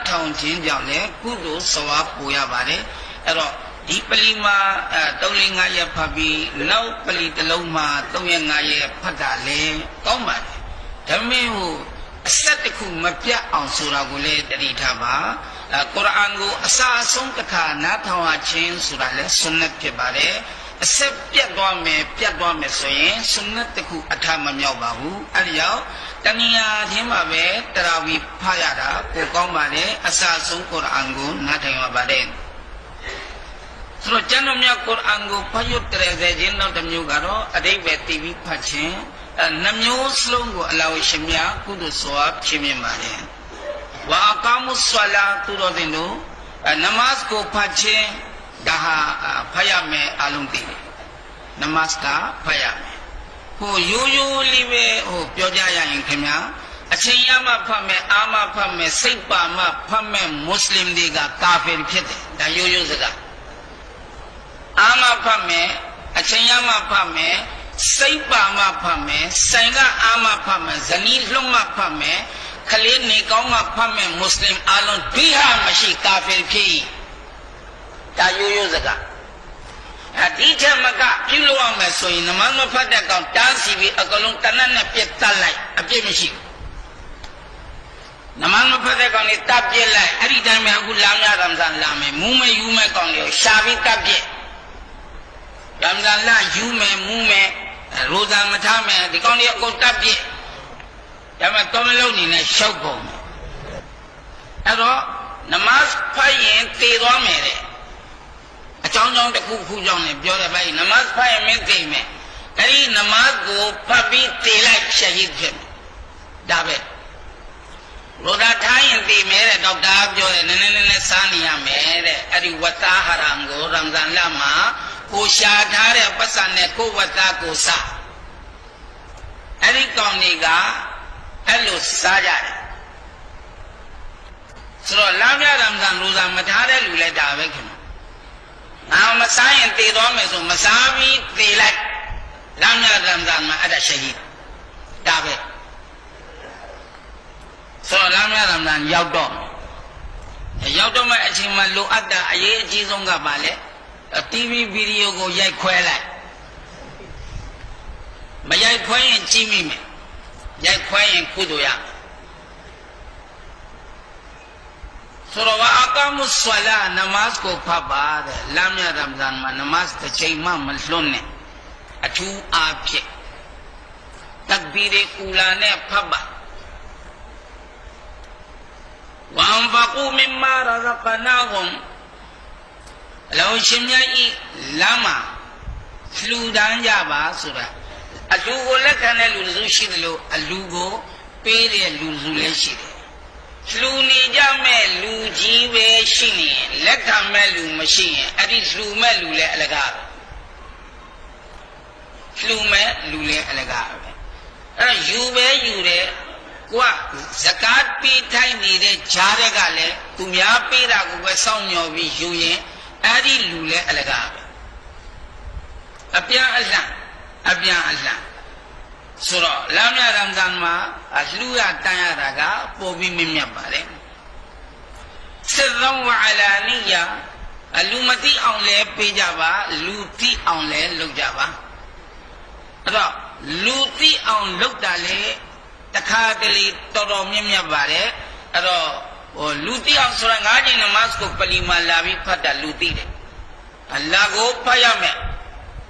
ထောင်ခြင်းကြောင့်လည်းကုသိုလ်စွာပိုရပါတယ်အဲ့တော့ဒီပလီမှာ3-5ရက်ဖတ်ပြီးနောက်ပလီတစ်လုံးမှာ3-5ရက်ဖတ်တာလည်းကောင်းပါတယ်ဒါပေမဲ့အဆက်တစ်ခုမပြတ်အောင်ဆိုတာကိုလည်းတတိထားပါကုရ်အာန်ကိုအစာအဆုံးတစ်ခါနားထောင်ရခြင်းဆိုတာလည်းဆွန်နတ်ဖြစ်ပါတယ်အဆက်ပြတ်သွားမယ်ဆိုရင်ဆွန်နတ်တစ်ခုအထာမမြောက်ပါဘူးအဲ့ဒီကြောင့်တဏှာချင်းမှာပဲတရာဝီဖတ်ရတာကိုကောင်းပါတယ်အစာအဆုံးကုရ်အာန်ကိုနားထောင်ရပါတယ်ဆိုတော့ကျမ်းတော်မြတ်ကုရ်အာန်ကိုဖတ်ရွတ်တဲ့ခြင်းနောက်တစ်မျိုးကတော့အဓိပ္ပာယ်တည်ပြီးဖတ်ခြင်းနှမျိုးစလုံးကိုအလ္လာဟ်ရှင်မြတ်ကုသိုလ်စွာဖြစ်မြင်ပါတယ်ဝါကာမုဆလာသူတော်တင်တို့နမတ်ကိုဖတ်ခြင်းဒါဟာဖတ်ရမယ်အလုံးသိတယ်နမတ်ကဖတ်ရမယ်ရိုးရိုးလေးပဲပြောကြရရင်ခင်ဗျာအချိန်ရမှဖတ်မယ်အာမဖတ်မယ်စိတ်ပါမှဖတ်မယ်မွတ်စလင်တွေကကာဖီဖြစ်တယ်ဒါရိုးရိုးစကားအာမဖတ်မယ်အချိန်ရမှဖတ်မယ်စိတ်ပါမှဖတ်မယ်ဆိုင်ကအာမဖတ်မယ်ဇနီးလွတ်မှဖတ်မယ်ခလေးနေကောင်းမှဖတ်မယ်မွတ်စလင်အလုံးဒိဟာမရှိကာဖီဖြစ်ဒါရိုးရိုးစကားဒီထက်မကပြုလို့အောင်မယ်ဆိုရင်နမတ်မဖတ်တဲ့ကောင်တားစီပြီးအကလုံးတနတ်နဲ့ပြတ်တတ်လိုက်အပြစ်မရှိဘူးနမတ်မဖတ်တဲ့ကောင်လေးတပ်ပြစ်လိုက်အဲ့ဒီတိုင်းမှာအခုလာမြရမ်ဇန်လာမယ်မူးမဲ့ယူမဲ့ကောင်လေးကိုရှာပြီးတပ်ပြစ်ရမ်ဇန်လာယူမဲ့မူးမဲ့ရိုဇာမထားမဲ့ဒီကောင်လေးအကုန်တပ်ပြစ်ဒါမှတော့မလုံးနေနဲ့ရှောက်ကုန်မယ်အဲ့တော့နမတ်ဖတ်ရင်သေသွားမယ်တဲ့အကြောင်းတစ်ခုကြောင့်လည်းပြောတယ်ဗျနမတ်ဖတ်ရင်မင်းသိမယ်အဲ့ဒီနမတ်ကိုဖတ်ပြီးသေလိုက်ရှဟီဒ်ဖြစ်မယ်ဒါပဲရိုဇာထားရင်သိမယ်တဲ့ဒေါက်တာပြောတယ်နည်းနည်းစားနေရမယ်တဲ့အဲ့ဒီဝတ်သားဟာရမ်ကိုရမ်ဇန်လမှာကိုရှာထားတဲ့ပတ်စံနဲ့ကိုဝတ်သားကိုစားအဲ့ဒီကောင်တွေကအဲ့လိုစားကြတယ်ဆိုတော့လာမြရမ်ဇန်ရိုဇာမထားတဲ့လူလည်းဒါပဲခင်ဗျငါမစားရင်သေသွားမယ်ဆိုမစားပြီးသေလိုက်လာမြရမ်ဇန်မှာအဲ့ဒါရှဟီဒ်ဒါပဲဆိုတော့လာမြရမ်ဇန်ရောက်တော့မဲ့အချိန်မှာလိုအပ်တာအရေးအကြီးဆုံးကပါလေTV ဗီဒီယိုကိုရိုက်ခွဲလိုက်မရိုက်ခွဲရင်ကြည့်မိမယ်ရိုက်ခွဲရင်ကုသိုလ်ရမယ်ဆိုတော့အကာမုဆလာနမတ်ကိုဖတ်ပါတဲ့လာမြရမ်ဇန်မှာနမတ်တစ်ချိန်မှမလွတ်နဲ့အထူးအားဖြင့်တက္ဘီရ်အူလာနဲ့ဖတ်ပါဝမ်ဖကူမင်မာရဇကနာဟွမ်အလောရှင်မြတ်ဤလမ်းမှာလှူဒန်းကြပါဆိုတာအလူကိုလက်ခံတဲ့လူစုရှိတယ်လို့အလူကိုပေးတဲ့လူစုလည်းရှိတယ်လှူနေကြမဲ့လူကြီးပဲရှိနေလက်ခံမဲ့လူမရှိရင်အဲ့ဒီလှူမဲ့လူလည်းအလကားပဲလှူမဲ့လူလည်းအလကားပဲအဲ့တော့ယူပဲယူတယ်ကိုကဇကာတ်ပေးထိုင်နေတဲ့ဂျားတွေကလည်းသူများပေးတာကိုပဲစောင့်မျှော်ပြီးယူရင်အဲ့ဒီလူလည်းအလကားပဲအပြန်အလှဆိုတော့လာမြရမ်ဇန်မှာလှူရတန်ရတာကပိုပြီးမြင့်မြတ်ပါတယ်စစ်ရောဝအလာနီယာလူမသိအောင်လဲပေးကြပါလူသိအောင်လဲလုပ်ကြပါအဲ့တော့လူသိအောင်လုပ်တာလေတခါတလေတော်မြင့်မြတ်ပါတယ်အဲ့တော့လူသိအောင်ဆိုတာ၅ချိန်နမတ်ကိုပလီမာလာပြီးဖတ်တာလူသိတယ်အလ္လာဟ်ကိုဖတ်ရမယ်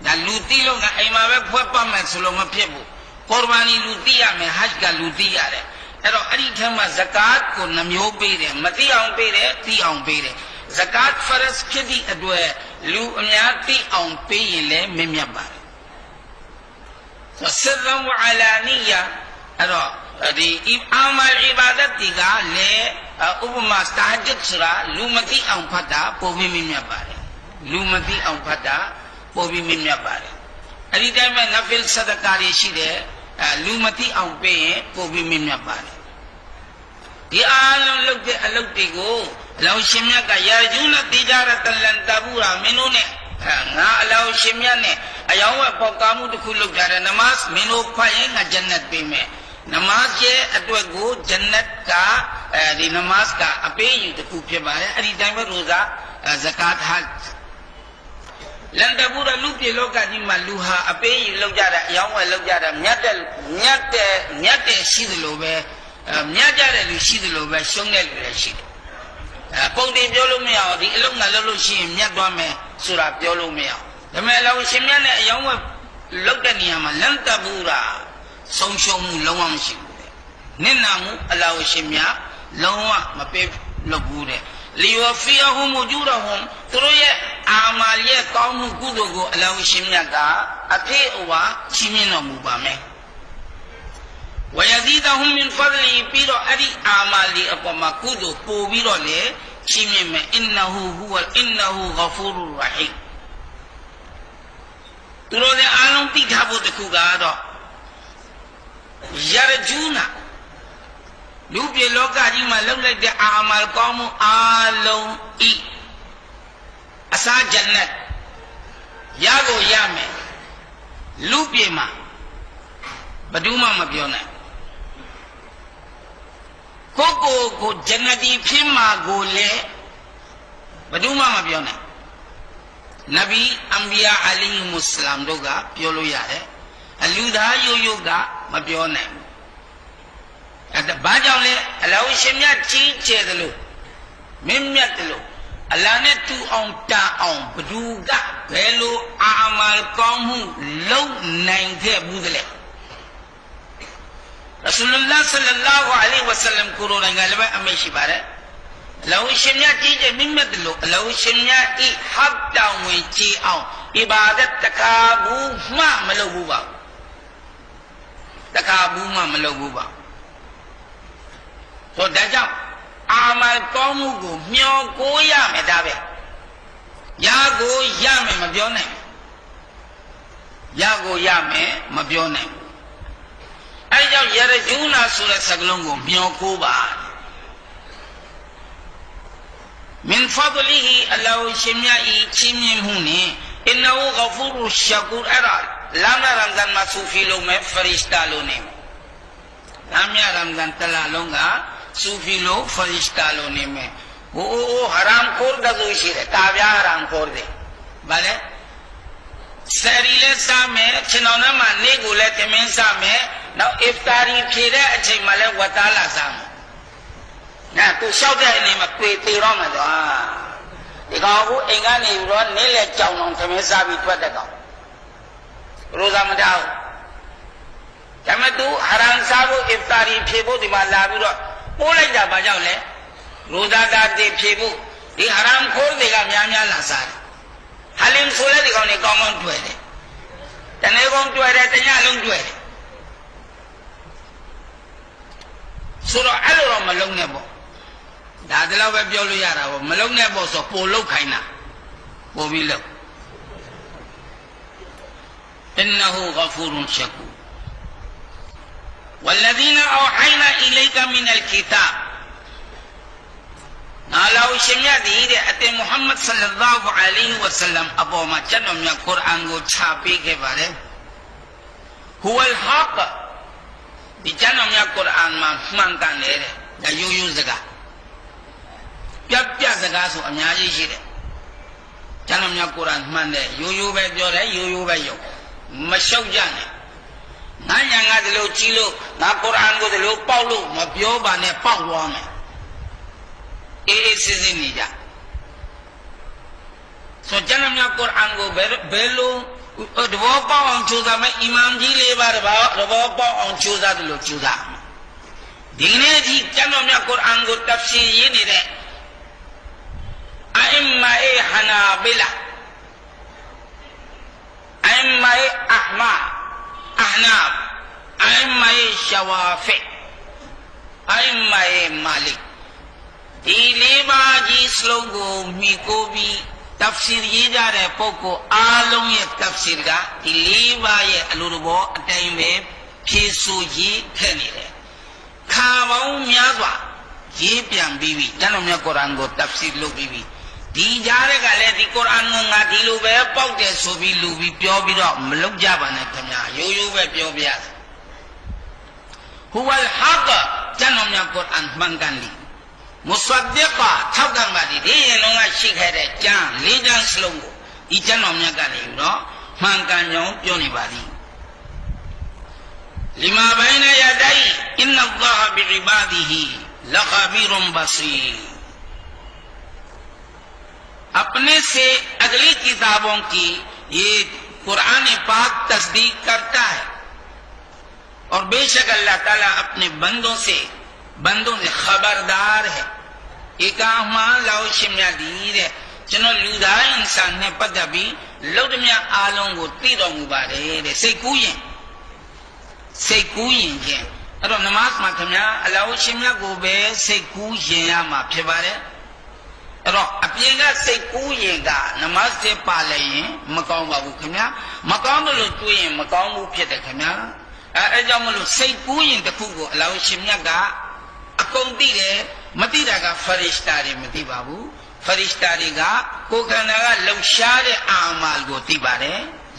ဒါလူသိလို့ငါအိမ်မှာပဲဖွဲ့ပတ်မယ်ဆိုလို့မဖြစ်ဘူးကော်ဘာနီလူသိရမယ်ဟဂျ်ကလူသိရတယ်အဲ့တော့အဲ့ဒီထက်မှဇကာတ်ကိုနှမျိုးပေးတယ်မသိအောင်ပေးတယ်သိအောင်ပေးတယ်ဇကာတ်ဖရစ်ဖြစ်သည့်အတွက်လူအများသိအောင်ပေးရင်လည်းမမြတ်ပါတယ်ဆရမ်ဝအလာနီယာအဲ့တော့ဒီအာမလ်အီဘာဒတ်ဒီကလည်းဥပမာတာဂျတ်ဆိုတာလူမသိအောင်ဖတ်တာပိုပြီးမြတ်ပါတယ်လူမသိအောင်ဖတ်တာပိုပြီးမြတ်ပါတယ်အဲ့ဒီတိုင်းမှာနဖီလ်ဆဒကာတွေရှိတယ်လူမသိအောင်ပေးရင်ပိုပြီးမြတ်ပါတယ်ဒီအားလုံးလုပ်တဲ့အလုပ်တွေကိုအလောင်းရှင်မြတ်ကယာဂျူနတိဂျာရတလန်တဘူရာမင်းတို့နဲ့ငါအလောင်းရှင်မြတ်နဲ့အယောင်းဝက်ပေါကားမှုတစ်ခုလုပ်ကြတယ်နမတ်မင်းတို့ဖတ်ရင်ငါဂျန်နတ်ပေးမယ်နမတ်ရဲ့အတွက်ကိုဂျန်နတ်က ဒီနမတ်ကအပေးယူတစ်ခုဖြစ်ပါတယ်အဲ့ဒီတိုင်းပဲရိုဇာဇကာတ်ဟာလန်တဘူရလူပြေလောကကြီးမှာလူဟာအပေးယူလောက်ကြတာအယောင်းဝယ်လောက်ကြတာမြတ်တဲ့ရှိသလိုပဲမြတ်ကြတဲ့လူရှိသလိုပဲရှုံးတဲ့လူလည်းရှိတယ်ပုံတင်ပြောလို့မရအောင်ဒီအလုံးငါလုပ်လို့ရှိရင်မြတ်သွားမယ်ဆိုတာပြောလို့မရအောင်ဒါပေမဲ့လောရှင်မြတ်နဲ့အယောင်းဝယ်လောက်တဲ့နေရာမှာလန်တဘူရဆုံးရှုံးမှုလုံးဝမရှိဘူးတဲ့နင့်နာမှုအလောရှင်မြတ်လုံးဝမပေးလုပ်ဘူးတဲ့လီဝဖီယဟူမူဂျူရဟွန်သူတို့ရဲ့အာမာလ်ရဲ့ကောင်းမှုကုသိုလ်ကိုအလောရှင်မြတ်ကအပြည့်အဝချီးမြှင့်တော်မူပါမယ်ဝယဇီဒဟွန်မင်ဖဒလီပြီးတော့အဲ့ဒီအာမာလ်ဒီအပေါ်မှာကုသိုလ်ပို့ပြီးတော့လေချီးမြှင့်မယ်အင်နဟူဟူဝလ်အင်နဟူဂဖူရူရဟီမ်သူတို့လည်းအားလုံးသိထားဖို့တခုကတော့ယရဂျူနာလူပြေလောကကြီးမှာလှုပ်လိုက်တဲ့အာမာလ်ကောင်းမှုအားလုံးဤအစာဂျန်နတ်ရကိုရမယ်လူပြေမှာဘယ်သူမှမပြောနိုင်ကိုဂျန်နတီဖြစ်မှာကိုလည်းဘယ်သူမှမပြောနိုင်နဗီအမ်ဘီယာအလီမုစလမ်တို့ကပြောလို့ရတယ်အလူသားရိုးကမပြောနိုင်ဘူးဘာကြောင့်လဲအလောရှင်မြတ်ကြီးကျယ်တယ်လို့မင်းမြတ်တယ်လို့အလာနဲ့တူအောင်တာအောင်ဘသူကဘယ်လိုအာမာလ်ကောင်းမှုလုပ်နိုင်ခဲ့ဘူးတဲ့ရဆူလုလ္လာဟ်ဆလ္လာဟူအလိုင်းဝါဆလမ်ကိုရိုနိုင်ငံလည်းအမရှိပါတယ်အလောရှင်မြတ်ကြီးကျယ်မင်းမြတ်တယ်လို့အလောရှင်မြတ်ဤဟတ်တောင်းဝင်ကြည်အောင်အီဘာဒတ်တကာဘူးမှမလုပ်ဘူးပါတကာဘူးမှမလုပ်ဘူးပါဆိုဒါကြောင့်အာမလ်ကောင်းမှုကိုမျှော်ကိုရမယ်ဒါပဲရကိုရမယ်မပြောနိုင်ရကိုရမယ်မပြောနိုင်အဲဒါကြောင့်ယရဂျူနာဆိုတဲ့စကားလုံးကိုမျှော်ကိုပါမင်ဖဒလီဟီအလောရှင်မြတ်ဤချီးမြှင့်မှုနဲ့အင်နဟူဂဖူရူရှကူရအရာလာမရမ်ဇန်မှာဆူဖီလုံးမဲ့ဖရစ်တာလို့နေလာမရမ်ဇန်တလာလုံးကဆူဖီလိုဖရစ်တာလိုနေမယ်ဟိုဟရမ်ခိုးတကူရှိတယ်တာပြားဟရမ်ခိုးတယ်ဗါလဲဆယ်ရီလဲစားမယ်ခြေတော်နဲ့မှနေကိုလဲတမင်းစားမယ်နောက်အဖတာရီဖြေတဲ့အချိန်မှလဲဝတ်သားလာစားမယ်နာသူလျှောက်တဲ့အနေမှာပြေသေးတော့မှာတော့ဒီကောင်ကအိမ်ကနေပြီးတော့နေလဲကြောင်အောင်တမင်းစားပြီးထွက်တဲ့ကောင်ရိုဇာမတောက်ဒါမဲ့သူဟရမ်စားဖို့အဖတာရီဖြေဖို့ဒီမှာလာပြီးတော့ပိုးလိုက်တာဘာကြောင့်လဲရိုဇာတာတည်ဖြေဖို့ဒီဟရမ်ခိုးတွေကများများလာစားတယ်ဟလင်ဆိုတဲ့ဒီကောင်တွေကောင်းကောင်းတွေ့တယ်တနေ့ကောင်တွေ့တယ်တညလုံးတွေ့တယ်ဆိုတော့အဲ့လိုတော့မလုံးနဲ့ပေါ့ဒါတလောက်ပဲပြောလို့ရတာပေါ့မလုံးနဲ့ပေါ့ဆိုပို့လောက်ခိုင်းတာပို့ပြီးလောက်အင်နဟူဂဖူရုန်ရှကူوالذين أوحينا إليك من الكتاب نالو شميا ديده أتي محمد صلى الله عليه وسلم أبو ما جنو من القرآن کو چھاپی کے بارے هو الحق دي جنو من القرآن ما مانتا نيره دا يو زگا پیا زگا سو امیاجی شیره جنو من القرآن مان دے یو بے بیو رے یو بے یو مشوق جانےငါညာငါဒီလိုကြည့်လို့ငါကုရ်အာန်ကိုဒီလိုပေါက်လို့မပြောပါနဲ့ပေါက်သွားမယ်အေးစစ်စစ်နေကြဆိုကြမ်းမြတ်ကုရ်အာန်ကိုဘယ်လိုတဘောပေါက်အောင်ကြိုးစားမယ်အီမမ်ကြီးလေးပါတဘောပေါက်အောင်ကြိုးစားတယ်လို့ကြိုးစားဒီနေ့ဒီကြမ်းမြတ်ကုရ်အာန်ကိုတဖ်စီရင်းနေတဲ့အိမ်မာအေဟနာဘီလာအိမ်မာအေအာမာأحناف أئمة الشوافع أئمة مالك ဒီလေးပါးကြီးစလုံးကိုမိကိုပြီးတဖ်စီရရေးကြတဲ့ပုဂ္ဂိုလ်အားလုံးရဲ့တဖ်စီကဒီလေးပါးရဲ့အလိုတော်အတိုင်းပဲဖြည့်ဆိုရေးခဲ့နေတယ်ခါပေါင်းများစွာရေးပြန်ပြီးပြီကျမ်းတော်မြတ်ကုရ်အာန်ကိုတဖ်စီလုပ်ပြီးပြီဒီကြားတဲ့ကလည်းဒီကုရ်အာန်ကိုငါဒီလိုပဲပေါက်တယ်ဆိုပြီးလူပြီးပြောပြီးတော့မလုပ်ကြပါနဲ့ခင်ဗျာရိုးရိုးပဲပြောပြရတယ်ဟူဝလ်ဟတ်ကျမ်းတော်မြတ်ကုရ်အာန်မှန်ကန်လိ မုဆတ်ဒကထောက်ကံပါဒီရင်လုံးကရှိခဲ့တဲ့ကျမ်း၄ကျမ်းစလုံးကိုဒီကျမ်းတော်မြတ်ကနေပြီးတော့မှန်ကန်ကြောင်းပြောနေပါသည်လီမာဘိုင်နယဒိုင်အင်နလ္လာဟ်ဘီအီဘာဒီဟီလခဘီရုံဘဆီअपने से अगली किताबों की ये कुरान पाक तस्दीक करता है और बेशक अल्लाह ताला अपने बंदों से खबरदार है एक लाओशिम्या दीर है चनो लूदा इंसान ने पता भी लौटम्या आलों को तीरों मुबारे रे से कुयें जे अरो नमाज माथम्या लाओशिम्या को बे से कुयें या मा फिबारे अरो अपिएगा से कुयेगा नमाज से पाले मकाओं बाबू खम्या मकाओं तो लो चुए मकाओं बु फिर खम्या ऐसा मलो से कुयें तक को लाओशिम्या का अकाउंटी रे मती रगा फरिश्तारे मती बाबू फरिश्तारे का को कहना का लौशारे आमाल गोती बारे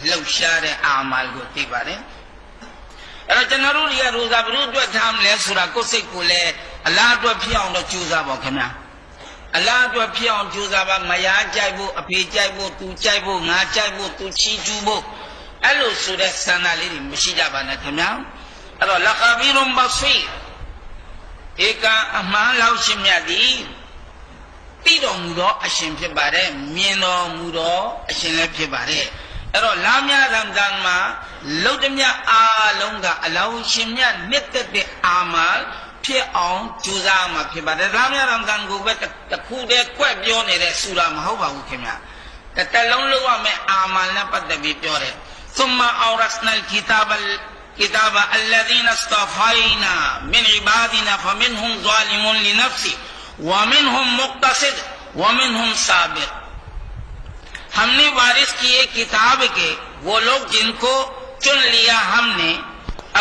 लौशारे आमाल गोती बारे अरे जनरू रिया रोजा बरू जो धाम ले सुरा को से कुले अल्लाह तो फियाओं तो चूजा बो खम्या अल्लाह तो फियाओं चूजा बा मया चाइबो अपे चाइबो तू चाइबो ना चाइबो तू ची चूबो एलो सुरे सनाली मशीजा बना खम्या अरे लखबीरुम बसीर एक अमान लाओशिम्या दी तीरों मुरो अशिम फिर बारे मियनो मुरो अशिम ले फिर बारे अरो लाम्या रमजान मा लौटम्या आलोंगा लाओशिम्या नित्य पे आमाल फिर आऊं चूजा मा फिर बारे लाम्या रमजान को बे तखुदे क्वे प्योर ने रे सूरा मा हो बाबू खेम्या तलों लोगा में आमाल ना पद भी प्योर है सुम्मा औरस्नल किताब अल्लज़ीन इस्तफ़ाइना मिन इबादिना फमिनहुम ज़ालिमुन लिनफ्सी व मिनहुम मुक़्तसिद व मिनहुम साबिक़ हमने वारिस किए किताब के वो लोग जिनको चुन लिया हमने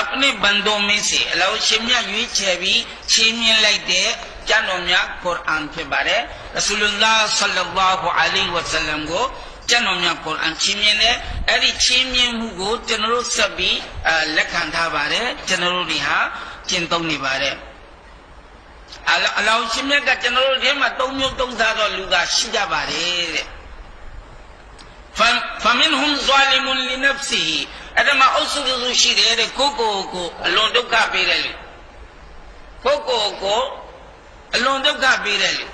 अपने बंदों में से लाओशिम्या युई छेवी छीमियन लाइते जानोम्या कुरान के बारे रसूलुल्लाह सल्लल्लाहु अलैहि वसल्लम को जनोम्या कुरान छीमियन है ऐसी छीमियन को जनरो सभी लखांधा बारे जनरो रिहा चिंतों नि बारे लाओशिम्या का जनरो रिहा मा तोम्यो तोंसारो लुगा शिजा बारे फमिनहुम ज़ालिमुन लिनफ्सिही अदमा उसुदु शिरे कोको को लोंडुका पेरेलु कोको को लोंडुका पेरेलु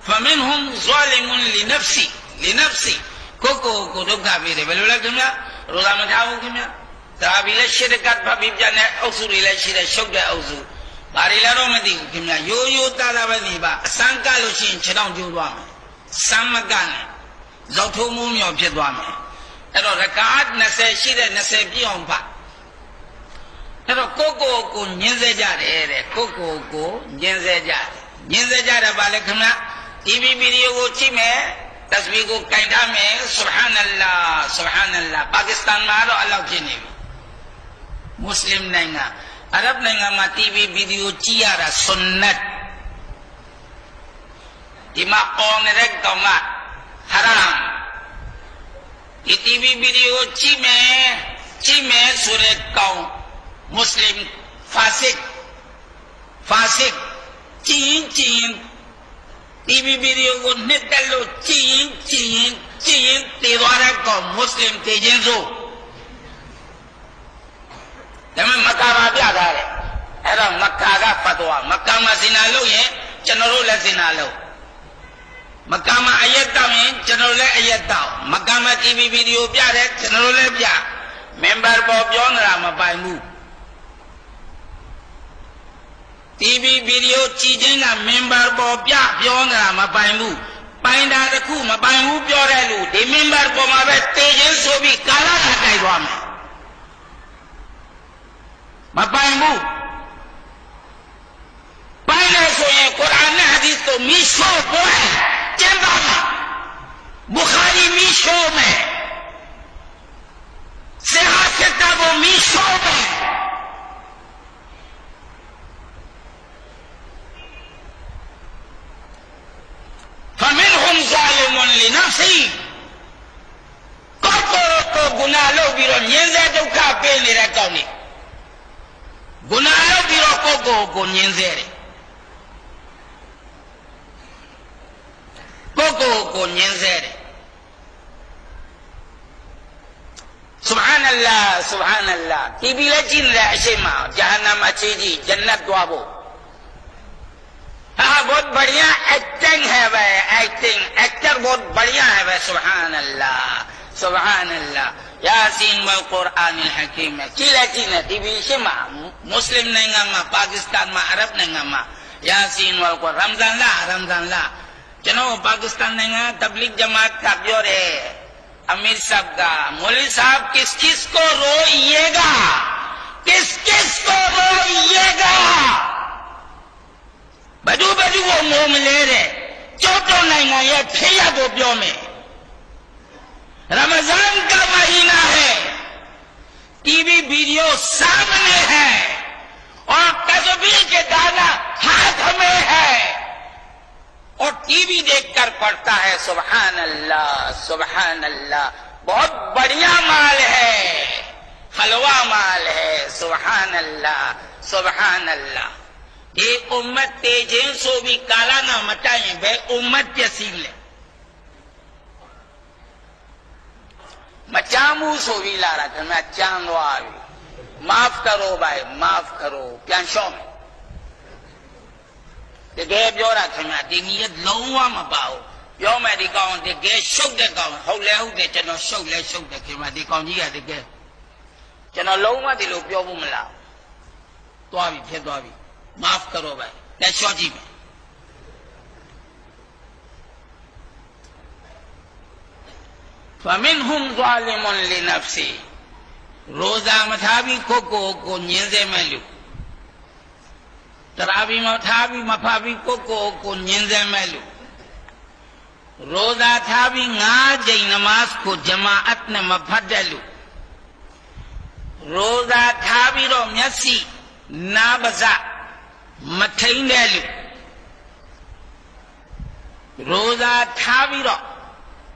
फमिनहुम ज़ालिमुन लिनफ्सी कोको को दुका पेरे बेलुला किम्या रोजा में जाओ किम्या ताबिले शिरकत भाबिजा ने उसुरिले शिरे शोक उसु बारिला रो में दी किम्या यो ताला बनी बा संकालो शिन छडाउ जोवा में समगाने जोथो मुम्यो फिर द्वा में ऐरो रकात नसे शिरे नसे पियों पा ऐरो कोको को निंजे जा रे कोको को निंजे जा रे बाले खमना टीवी वीडियो को ची में तस्वीर को कैदा में सुभान अल्लाह पाकिस्तान में आरो अल्लाह की नहीं मुस्लिम नहीं ना अरब नहीं ना मा टीवी वीडियो ची यारा सुन्नत इमा कौन रेक तोमा हराम ये टीवी वीडियो ची में सूरे कौन मुस्लिम फासिक चीन टीवी वीडियो को निकलो चीन तेवारा को मुस्लिम तेजन सो जब मक्का भी आधा है ऐसा मक्का का फतवा मक्का में जिना लो ये चनरो ले जिना लो मक्का में आयता में चनरो ले आयता मक्का में टीवी वीडियो प्यार है चनरो ले प्यार मेंबर बॉब जॉन राम पाइमू टीवी वीडियो चीजें ना मेंबर बॉब प्यार जॉन राम पाइमू पाइंडा रखू म पाइमू प्योर है लू दे मेंबर बॉब मावे तेजन सो भी काला खाई हुआ में म पाइमू पाइंडा सो ये कुरान हदीस तो मिशो बोए चंबा बुखारी मिशो में सेहत किताबों मिशो में फमिनहुम ज़ालिमुन लिनफ्सिही को गुनाह लो बिरो निंजे दुखा पे ले रखा ने गुनाह लो बिरो को निंजे रे ကိုညင်းဆဲတယ် Subhanallah Subhanallah ဒီပြီလဲကြည့်နေတဲ့အရှိမဂျာဟနမ်အခြေကြီးဂျန်နတ်သွားဖို့बहुत बढ़िया एक्टिंग है भाई एक्टिंग एक्टर बहुत बढ़िया है भाई सुभान अल्लाह यासीन वल कुरान अल हकीम में किलाची ने टीवी शिमा मुस्लिम नेंगा मा पाकिस्तान मा अरब नेंगा मा यासीन वल कुरान रमजान ला चलो पाकिस्तान नेंगा तबलीग जमात का ब्योरे अमीर साहब का मौलवी साहब किस किस को रोइएगा बजू वो मुंह में ले रहे चौथों नहीं ये ठेया गोपियों में रमजान का महीना है टीवी वीडियो सामने है और तस्वीर के दाना हाथ में है और टीवी देखकर पढ़ता है सुभान अल्लाह बहुत बढ़िया माल है हलवा माल है सुभान अल्लाह ये उम्मत तेजें सो भी काला ना मचाए वे उम्मत जैसी ले मचामू सो भी ला रहा था मैं चांदो आवी माफ करो भाई माफ करो प्यांशों में ते गे ब्योरा था मैं दिनियत लौवा मपाओ यो मैं दिखाऊं ते गे शुक दे काऊं हो दे चनो शुक दे के मैं दिखाऊं जी है ते गे चनो लौवा दिलो प्योबू मिला तो आवी फिर तो आवी माफ करो भाई कैशो जी में फमिनहुम ज़ालिमुन लिनफ्सी रोजा मथाबी को निंजे में लू तरावी मथाबी मफाबी को निंजे में लू रोजा थाबी गाजे नमाज को जमाअत ने मफदलू रोजा थाबी रो म्यसी ना बजा मठैंडेलू रोजा थाबिरो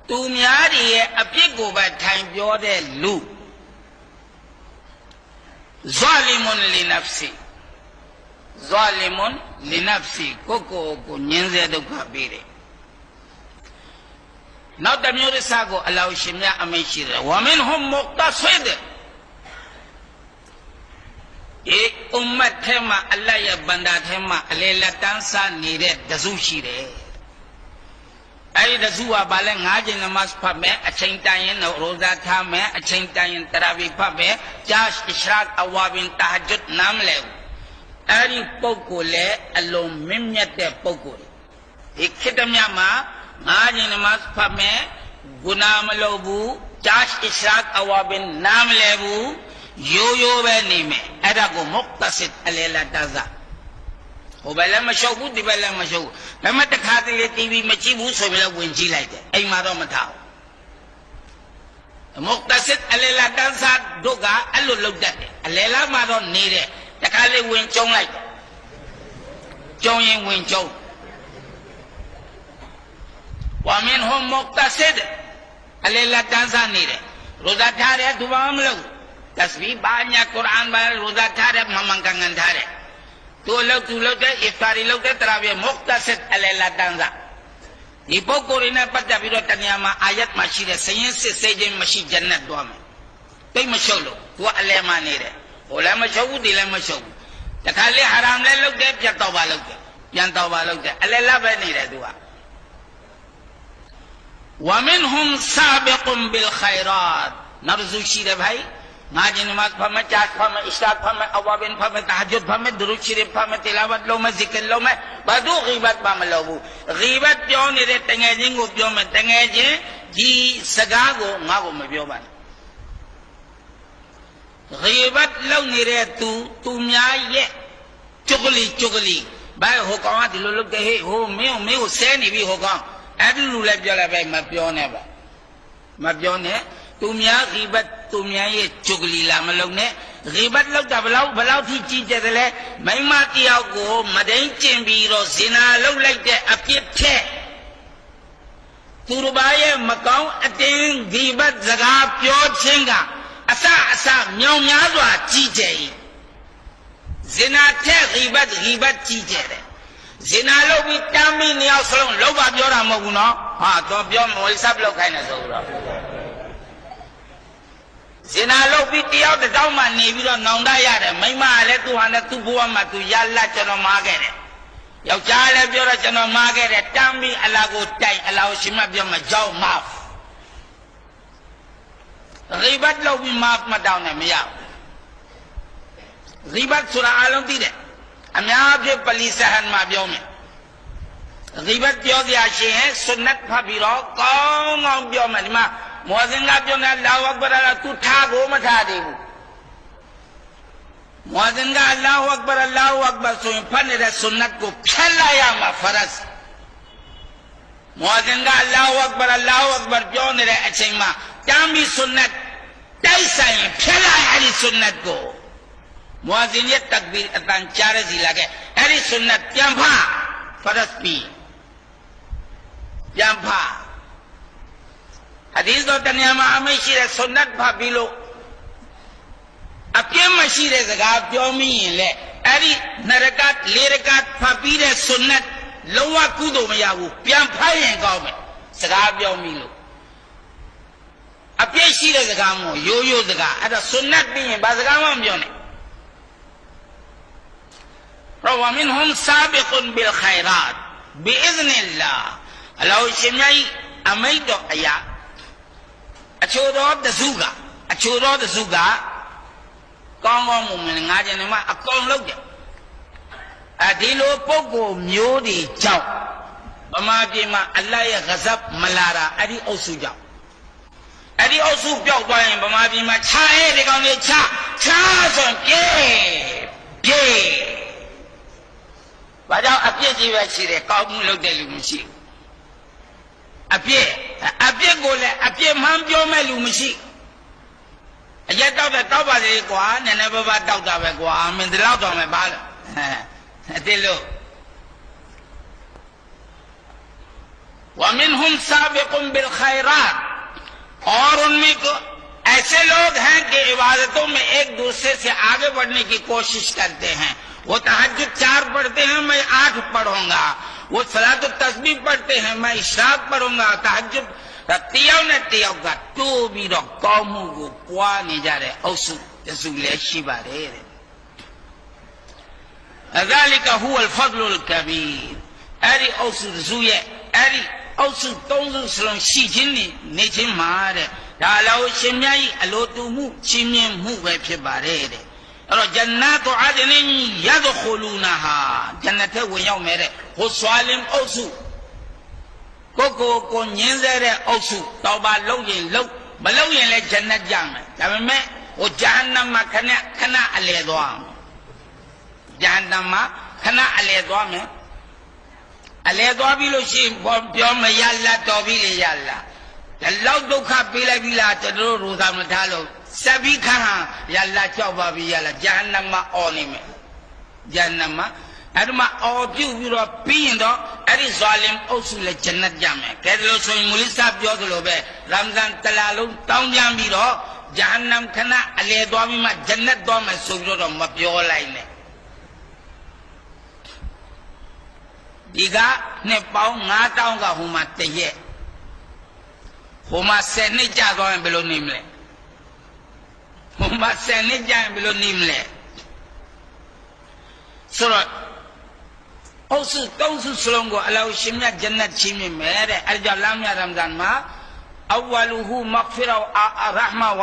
तुम यार ये अपने को बैठाई ब्योरे लू ज़ालिमुन लिनफ्सी को निंजे दुखा बीरे नौ दमियोरे सागो अल्लाह शिमया अमेशिरे वमिनहुम मुक्तसिद ये उम्मत थे मा अल्लाह ये बंदा थे मा अले लतान सा नीरे दजू शीरे ऐ दजू वाले गाजे नमाज पढ़े अच्छी टाइम रोजा था मैं अच्छी टाइम तरावी पढ़े चाश इशराक अवाबिन तहज्जुद नाम ले ऐरी पोकोले अल्लो मिम्यते पोकोले एक खिदमिया मा गाजे नमाज पढ़े गुनाम लोबू चाश इशराक अवाबिन नाम लेबू यो वे नहीं में ऐसा को मुक्तसिद अलेला ताजा वो बेले मशहूर दी बेले मशहूर मैं मत खाते ले टीवी में चीबू सो बेले विंची लाइटे ऐ मारो मताओ मुक्तसिद अलेला ताजा दोगा अल्लो लोग जाते अलेला मारो नीरे तकाले विंचों लाइटे चोंये विंचों वामिनहुम मुक्तसिद अलेला ताजा नीरे रोजा थारे दुबाम लोग तस्वीर banyak Quran banyak roza thare memangkangan thare tu lo de iftari lo de tarawih muqtasid alaihi tanza ipo korina pada biro tanyama ayat masjid sayin se seje masjid jannat dua me tai mashulu tu alaihi mane re ola mashu dile mashu takale haram le lo de pya tawba lo de alaihi ba ni re dua wa minhum sabiqun bil khairat narzu shire bhai गाजी नमाज फमे चाश फमे इशराक फमे अवाबिन फमे तहज्जुद फमे दुरूद शरीफ फमे तिलावत लो में जिक्र लो में बदू गीबत बाम लोबू गीबत प्यो निरे तंगे जिंगो प्यो में तंगे जे जी सगा गो मागो में प्यो बान गीबत लो निरे तू म्या ये चुगली भाई हो कहाँ दिलो लोग कहे हो मैं से नहीं भी होगा ऐसे लूले जला भाई मैं प्यो ने तुम यहाँ गीबत तुम यहाँ ये चुगली लाम लोग ने गीबत लोग भलाव थी चीज़ ले मैं माती आओ को मदई चेंबीरो जिना लोग लगते अपने थे तुरबाये मकाऊ अतें गीबत जगह प्योर सेंगा असा म्याँ चीज़ है जिना थे गीबत चीज़ है ဇင်နာလုပ်ပြီးတမ်းပြီးနှစ်ယောက်စလုံးလောက်ပါပြောတာမဟုတ်ဘူးနော်ဟာတော့ပြောမဝိဆပ်လောက်ခိုင်းတယ်ဆိုတော့ဇင်နာလုပ်ပြီးတယောက်တစ်တောင်းမှနေပြီးတော့နောင်တရတယ်မိမကလည်းသူ့ဟာနဲ့သူ့ဘဝမှာသူရလတ်ကျွန်တော်မားခဲ့တယ်ယောက်ျားလည်းပြောတော့ကျွန်တော်မားခဲ့တယ်တမ်းပြီးအလာကိုတိုက်အလာကိုရှင်မပြောမကြောက်မာရိဘတ်လုပ်ပြီးမတောင်းနဲ့မရဘူးရိဘတ်ဆိုတာအလုံးသိတယ်အများပြပလီဆဟန်မှာပြောမယ်ရိဘတ်ပြောကြရှင်ဆွနတ်ဖတ်ပြီးတော့ကောင်းကောင်းပြောမယ်ဒီမှာမောဇင်ကပြောနေလာဝကဘရသူထားကိုမထားသေးဘူးမောဇင်ကအလ္လာဟူအကဘရဆိုရင်ဖတ်နေတဲ့ဆွနတ်ကိုဖျက်လိုက်ရမှာဖရတ်မောဇင်ကအလ္လာဟူအကဘရပြောနေတဲ့အချိန်မှာတမ်းပြီးဆွနတ်တိုက်ဆိုင်ဖျက်လိုက်အဲ့ဒီဆွနတ်ကိုမွာဇင်ရဲ့တက်ဘီအတန်ကြားရစီလာခဲ့အဲ့ဒီဆွနတ်ပြန်ဖဖရတ်ပီပြန်ဖဟာဒီစ်တော်တဏှာမှာအမိတ်ရှိတဲ့ဆွနတ်ဖပြီးလို့အပြင်းမရှိတဲ့စကားပြောမိရင်လေအဲ့ဒီနရကတ်လေရကတ်ဖပြီးတဲ့ဆွနတ်လုံးဝကုသိုလ်မရဘူးပြန်ဖရင်ကောင်းမယ်စကားပြောမိလို့အပြည့်ရှိတဲ့စကားမို့ရိုးရိုးစကားအဲ့ဒါဆွနတ်ပြီးရင်ဘာစကားမှမပြောနဲ့ဝမင်ဟွမ်ဆာဘီကွန်ဘီလ်ခိုင်ရတ်ဘီအစ်နီလာအလောရှင်မြတ်အမိတ်တော်အရာအချို့တော်တစုကအချို့တော်တစုကကောင်းကောင်းမွန်မွန်ငါးကျင်တွေမှာအကုန်လုပ်တယ်ဒီလိုပုဂ္ဂိုလ်မျိုးတွေကြောင့်ဗမာပြည်မှာအလ္လာဟ်ရဲ့ဂဇပ်မလာတာအဲ့ဒီအုပ်စုကြောင့်အဲ့ဒီအုပ်စုပြောက်သွားရင်ဗမာပြည်မှာခြားရဲ့ဒီကောင်တွေခြားဆိုရင်ပြေဘာကြောင့်အပြစ်ကြီးပဲရှိတယ်ကောင်းမှုလုပ်တဲ့လူမရှိဘူးအပြစ်ကိုလည်းအပြစ်မှန်းပြောမဲ့လူမရှိအရက်တောက်တဲ့တောက်ပါစေကွာနည်းနည်းပါးပါးတောက်တာပဲကွာမင်းဒီလောက်တော့မယ်ပါလားအတိလို့ဝမင်ဟွမ်ဆာဘီကွန်ဘီလ်ခိုင်ရတ်और उनमें को ऐसे लोग हैं कि इबादतों में एक दूसरे से आगे बढ़ने की कोशिश करते हैं वो तहज्जुद 4 पढ़ते हैं मैं 8 पढ़ूंगा वो सलात तस्बीह पढ़ते हैं मैं इशराक पढ़ूंगा तहज्जुद तियाव ने तियाव का तो भी रो कौमों को पुआ नहीं जा रहे औसु रसूले शिबारे ذلك هو الفضل الكبير अरे औसु रसूले अरे औစု30စလုံးရှိခြင်းနေခြင်းမှာတဲ့ဒါလည်းရှင်မြတ်ကြီးအလိုတူမှုချင်းမြင်မှုပဲဖြစ်ပါတယ်တဲ့အဲ့တော့ဂျန်နတ်အာဒနင်ယဒခူလူနာဟာဂျန်နတ်ထဲဝင်ရောက်မယ်တဲ့ဟိုဆွာလင်အုပ်စုကိုညင်းစေတဲ့အုပ်စုတော်ပါလုံးရင်လုံးမလုံးရင်လည်းဂျန်နတ်ကြမယ်ဒါပေမဲ့ဟိုဂျဟန္နမခဏအလဲသွားမယ်ဂျဟန္နမခဏအလဲသွားမယ်အလဲသွားပြီလို့ရှိရင်ပြောမရလာတော်ပြီလေရလာလောက်ဒုက္ခပေးလိုက်ပြီလားကျွန်တော်တို့ရူသာမထားလို့စက်ပြီးခါရလာကြောက်ပါပြီရလာဂျဟန္နမအော်နေမယ်ဂျဟန္နမအဲ့ဒီမှာအော်ပြုတ်ပြီးတော့ပြီးရင်တော့အဲ့ဒီဇာလင်အုပ်စုလည်းဂျနတ်ကြမယ်ကဲဒါလို့ဆိုရင်မူလီစာပြောသလိုပဲရမ်ဇန်တလာလုံးတောင်းကြပြီးတော့ဂျဟန္နမ်ခဏအလဲသွားပြီးမှဂျနတ်သွားမယ်ဆိုပြီးတော့မပြောလိုက်နဲ့ဒီကနှစ်ပေါင်း9000ကဟိုမှာတရက်ဟိုမှာ10နှစ်ကြာသွားရင်ဘယ်လိုနေမလဲဟိုမှာ10နှစ်ကြာရင်ဘယ်လိုနေမလဲဆိုတော့အုပ်စု3စုစလုံးကိုအလ္လာဟ်ရှင်မြတ်ဂျနတ်ချီးမြှင့်မယ်တဲ့အဲကြောင့်လမ်းမြတ်ရမ်ဇန်မှာအဝလူဟူမဂ်ဖီရာရဟ်မာဝ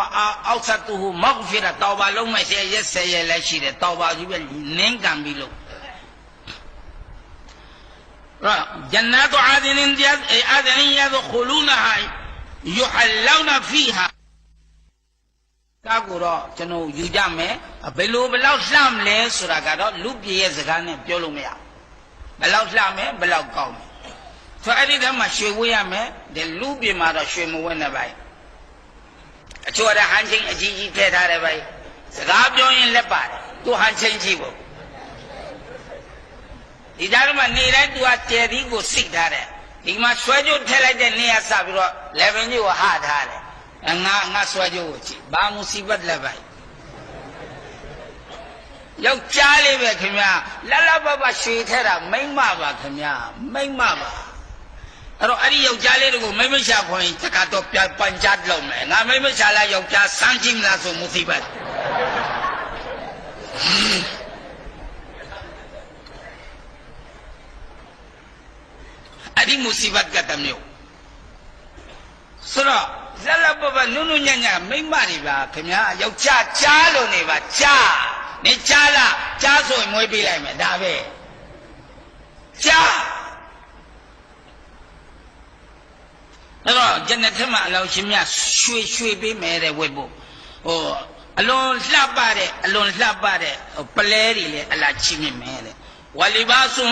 အောက်ဆတ်ဟူမဂ်ဖီရာတောဘာလုံးမဲ့ရက်10ရက်လည်းရှိတယ်တောဘာကြီးပဲနင်းကံပြီးလို့جنات عدن يدخلونها يحلون فيها ကားကိုတော့ကျွန်တော်ယူကြမယ်ဘယ်လိုဘလောက်လှမ်းလဲဆိုတာကတော့လူပြည့်ရဲ့စကားနဲ့ပြောလို့မရဘူးဘယ်လောက်လှမ်းမယ်ဘယ်လောက်ကောင်းမယ်ဆိုအဲ့ဒီတည်းမှာရွှေဝဲရမယ်ဒီလူပြည့်မှာတော့ရွှေမဝဲနဲ့ပဲအချို့ကဟန်ချင်းအကြီးကြီးထည့်ထားတယ်ပဲစကားပြောရင်လက်ပါတယ်သူဟန်ချင်းကြီးပေါ့ဒီကြားမှာနေတိုင်းသူကကျယ်ဒီကိုစိတ်ထားတယ်ဒီမှာဆွဲကြိုးထည့်လိုက်တဲ့နေရာစပြီးတော့ level ကြီးကိုဟထားတယ်ငါဆွဲကြိုးကိုကြည့်ဘာမူစီဘတ်လက်ပိုက် ယောက်ျားလေးပဲခင်ဗျာလလပပရွှေထဲတာမိမ့်မပါခင်ဗျာမိမ့်မပါအဲ့တော့အဲ့ဒီယောက်ျားလေးတွေကိုမိမ့်မရှာခွင့်တကတော့ပန်ချတ်လုပ်မယ်ငါမိမ့်မရှာလိုက်ယောက်ျားစမ်းကြည့်မလားဆိုမူစီဘတ်အဲ့ဒီမူစီဘတ်ကတမျိုးဆိုတော့လလပပနုနုညံ့ညံ့မိမ့်မတွေပါခင်ဗျာယောက်ျားကြားလို့နေပါကြားနေကြားလားကြားဆိုရင်မွေးပေးလိုက်မယ်ဒါပဲကြားအဲ့တော့ဂျန်နတ်ထဲမှာအလောင်းရှင်မြတ်ရွှေပေးမယ်တဲ့ဝတ်ဖို့ဟိုအလွန်လှပတဲ့ပလဲတွေလည်းအလားချင်းမြင်မယ်တဲ့ဝလီဘာဆု